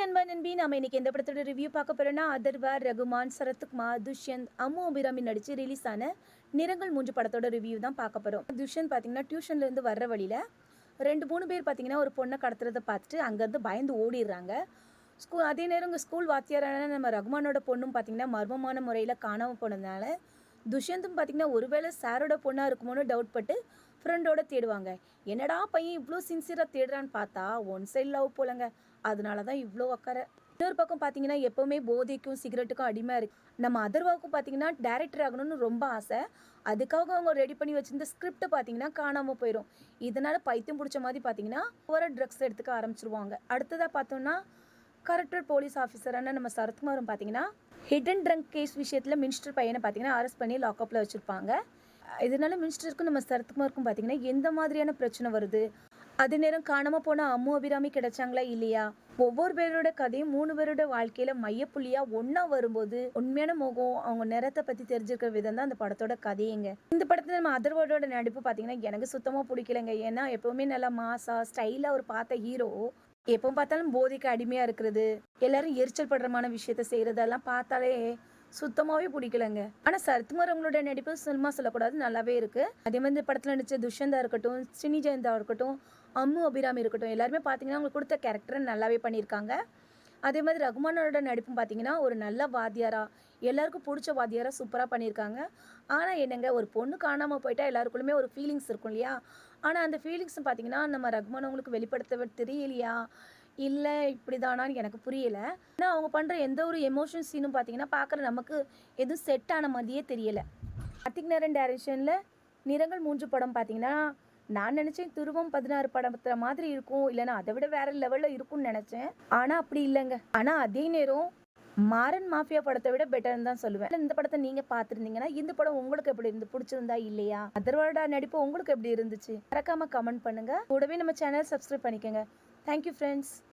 நண்பா நண்பி நாம இன்னைக்கு எந்த படத்தோட ரிவ்யூ பார்க்க போறோம்னா அதர்வா ரகுமான் சரத்குமார் துஷ்யந்த் அம்மு அபிராமி நடிச்சு ரிலீஸ் ஆன நிறங்கள் மூன்று படத்தோட ரிவ்யூ தான் பார்க்க போறோம். துஷ்யந்த் பார்த்தீங்கன்னா டியூஷன்ல இருந்து வர்ற வழியில 2-3 பேர் பார்த்தீங்கன்னா ஒரு பொண்ணை கடத்துறதை பார்த்துட்டு அங்கேருந்து பயந்து ஓடிடுறாங்க. அதே நேரம் இங்கே ஸ்கூல் வாத்தியாரான நம்ம ரகுமானோட பொண்ணும் பார்த்தீங்கன்னா மர்மமான முறையில் காணாமல் போனதுனால துஷ்யந்தும் பார்த்தீங்கன்னா ஒருவேளை சாரோட பொண்ணாக இருக்குமோன்னு டவுட் பட்டு ஃப்ரெண்டோட தேடுவாங்க. என்னடா பையன் இவ்வளோ சின்சியராக தேடுறான்னு பார்த்தா ஒன் சைட் லவ் போலங்க. அதனால தான் இவ்வளோ அக்கறை. இன்னொரு பக்கம் பார்த்தீங்கன்னா எப்போவுமே போதைக்கும் சிகரெட்டுக்கும் அடிமையாக இருக்கு. நம்ம அதர்வாவுக்கும் பார்த்தீங்கன்னா டேரக்டர் ஆகணும்னு ரொம்ப ஆசை. அதுக்காக அவங்க ரெடி பண்ணி வச்சிருந்த ஸ்கிரிப்டை பார்த்தீங்கன்னா காணாமல் போயிடும். இதனால பைத்தியம் பிடிச்ச மாதிரி பார்த்தீங்கன்னா ஒரு ட்ரக்ஸ் எடுத்துக்க ஆரம்பிச்சிருவாங்க. அடுத்ததாக பார்த்தோம்னா கரெக்டர் போலீஸ் ஆஃபீஸரான நம்ம சரத்குமாரும் பார்த்தீங்கன்னா ஹிடன் ட்ரங்க் கேஸ் விஷயத்தில் மினிஸ்டர் பையனை பார்த்தீங்கன்னா அரெஸ்ட் பண்ணி லாக்அப்பில் வச்சுருப்பாங்க. இதனால மினிஸ்டருக்கும் நம்ம சரத்குமாருக்கும் பார்த்தீங்கன்னா எந்த மாதிரியான பிரச்சனை வருது, அதே நேரம் காணாமல் போன அம்மு அபிராமி கிடைச்சாங்களா இல்லையா, ஒவ்வொரு பேரோட கதையும் 3 பேரோட வாழ்க்கையில மையப்புள்ளியா ஒன்னா வரும்போது உண்மையான முகம் அவங்க நிறத்தை பத்தி தெரிஞ்சிருக்கிற விதம் தான் அந்த படத்தோட கதையேங்க. இந்த படத்துல நம்ம அதர்வோட நடிப்பு பார்த்தீங்கன்னா எனக்கு சுத்தமா பிடிக்கலங்க. ஏன்னா எப்பவுமே நல்லா மாசா ஸ்டைலா ஒரு பார்த்த ஹீரோ எப்போ பார்த்தாலும் போதைக்கு அடிமையா இருக்கிறது, எல்லாரும் எரிச்சல் படுறமான விஷயத்த செய்யறதெல்லாம் பார்த்தாலே சுத்தமாவே பிடிக்கலங்க. ஆனா சரத்குமார் அவங்களோட நடிப்பு சினிமா சொல்லக்கூடாது நல்லாவே இருக்கு. அதே மாதிரி இந்த படத்துல நடிச்ச துஷ்யந்தா இருக்கட்டும், சினி ஜெயந்தா இருக்கட்டும், அம்மு அபிராமி இருக்கட்டும், எல்லாருமே பார்த்தீங்கன்னா அவங்க கொடுத்த கேரக்டரை நல்லாவே பண்ணியிருக்காங்க. அதே மாதிரி ரகுமானோட நடிப்பும் பார்த்தீங்கன்னா ஒரு நல்ல வாத்தியாரா, எல்லாருக்கும் பிடிச்ச வாத்தியாரா சூப்பராக பண்ணியிருக்காங்க. ஆனால் என்னங்க ஒரு பொண்ணு காணாமல் போயிட்டா எல்லாருக்குள்ளுமே ஒரு ஃபீலிங்ஸ் இருக்கும் இல்லையா. ஆனால் அந்த ஃபீலிங்ஸ் பார்த்தீங்கன்னா நம்ம ரகுமான் அவங்களுக்கு வெளிப்படுத்த தெரியலையா இல்லை இப்படி தானான்னு எனக்கு புரியலை. ஆனால் அவங்க பண்ணுற எந்த ஒரு எமோஷன் சீனும் பார்த்தீங்கன்னா பார்க்குற நமக்கு எதுவும் செட் ஆன மாதிரியே தெரியலை. கார்த்திக் நாராயண் டைரக்ஷனில் நிறங்கள் 3 படம் பார்த்தீங்கன்னா நான் நினச்சேன் துருவம் 16 படத்துல மாதிரி இருக்கும், இல்லைன்னா அதை விட வேற லெவலில் இருக்கும்னு நினச்சேன். ஆனால் அப்படி இல்லைங்க. ஆனால் அதே நேரம் மாறன் மாஃபியா படத்தை விட பெட்டர்னு தான் சொல்லுவேன். இந்த படத்தை நீங்கள் பார்த்துருந்தீங்கன்னா இந்த படம் உங்களுக்கு எப்படி இருந்து பிடிச்சிருந்தா இல்லையா, அதர்வோட நடிப்பு உங்களுக்கு எப்படி இருந்துச்சு மறக்காம கமெண்ட் பண்ணுங்க. கூடவே நம்ம சேனல் சப்ஸ்கிரைப் பண்ணிக்கோங்க. Thank you friends.